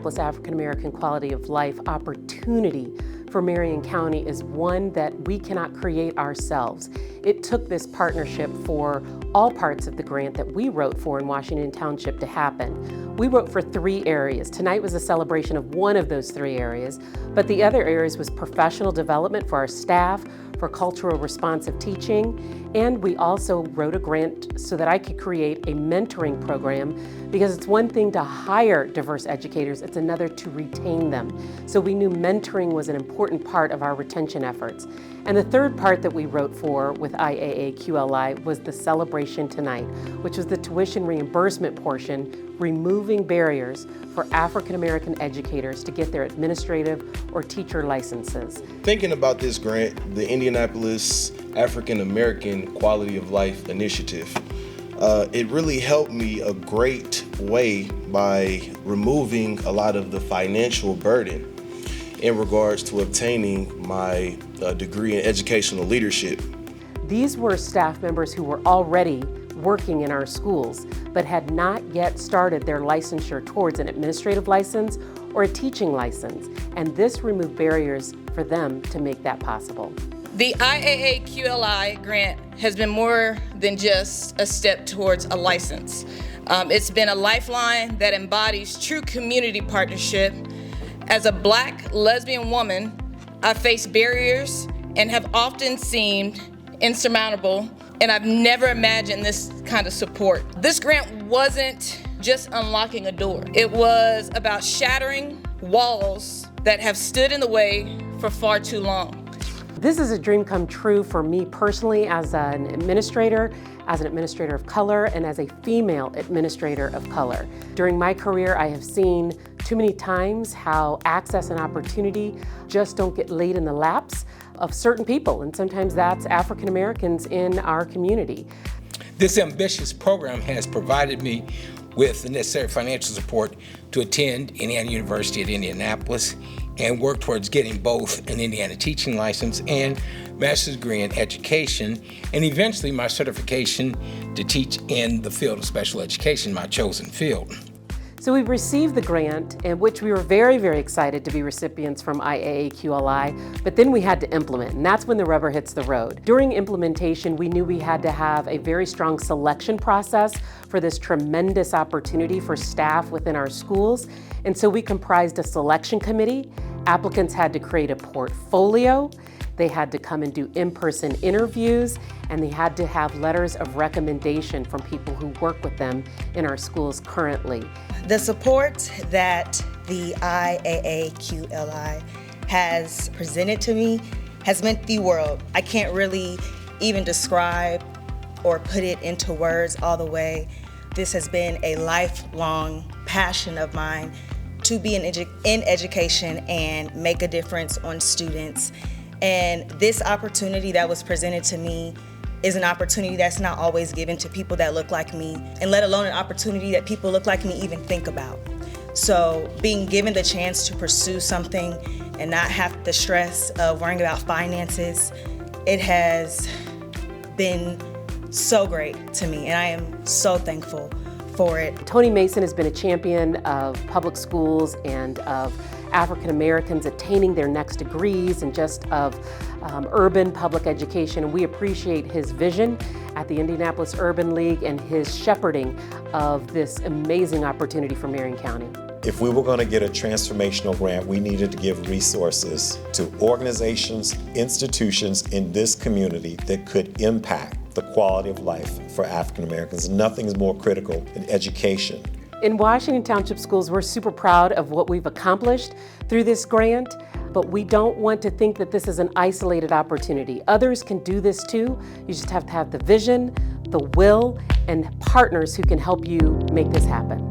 Indianapolis African American Quality of Life opportunity for Marion County is one that we cannot create ourselves. It took this partnership for all parts of the grant that we wrote for in Washington Township to happen. We wrote for 3 areas. Tonight was a celebration of one of those 3 areas, but the other areas was professional development for our staff, for cultural responsive teaching, and we also wrote a grant so that I could create a mentoring program, because it's one thing to hire diverse educators, it's another to retain them. So we knew mentoring was an important part of our retention efforts. And the third part that we wrote for with IAAQLI was the celebration tonight, which was the tuition reimbursement portion, removing barriers for African American educators to get their administrative or teacher licenses. Thinking about this grant, the Indianapolis African American Quality of Life Initiative, it really helped me a great way by removing a lot of the financial burden in regards to obtaining my degree in educational leadership. These were staff members who were already working in our schools, but had not yet started their licensure towards an administrative license or a teaching license, and this removed barriers for them to make that possible. The IAAQLI grant has been more than just a step towards a license. It's been a lifeline that embodies true community partnership. As a Black lesbian woman, I face barriers and have often seemed insurmountable, and I've never imagined this kind of support. This grant wasn't just unlocking a door. It was about shattering walls that have stood in the way for far too long. This is a dream come true for me personally as an administrator of color, and as a female administrator of color. During my career, I have seen too many times how access and opportunity just don't get laid in the laps of certain people, and sometimes that's African Americans in our community. This ambitious program has provided me with the necessary financial support to attend Indiana University at Indianapolis and work towards getting both an Indiana teaching license and master's degree in education, and eventually my certification to teach in the field of special education, my chosen field. So we received the grant, in which we were very, very excited to be recipients from IAAQLI, but then we had to implement, and that's when the rubber hits the road. During implementation, we knew we had to have a very strong selection process for this tremendous opportunity for staff within our schools, and so we comprised a selection committee. Applicants had to create a portfolio, they had to come and do in-person interviews, and they had to have letters of recommendation from people who work with them in our schools currently. The support that the IAAQLI has presented to me has meant the world. I can't really even describe or put it into words all the way. This has been a lifelong passion of mine to be in education and make a difference on students. And this opportunity that was presented to me is an opportunity that's not always given to people that look like me, and let alone an opportunity that people look like me even think about. So being given the chance to pursue something and not have the stress of worrying about finances, it has been so great to me, and I am so thankful for it. Tony Mason has been a champion of public schools and of African Americans attaining their next degrees and just of urban public education. And we appreciate his vision at the Indianapolis Urban League and his shepherding of this amazing opportunity for Marion County. If we were going to get a transformational grant, we needed to give resources to organizations, institutions in this community that could impact the quality of life for African Americans. Nothing is more critical than education. In Washington Township Schools, we're super proud of what we've accomplished through this grant, but we don't want to think that this is an isolated opportunity. Others can do this too. You just have to have the vision, the will, and partners who can help you make this happen.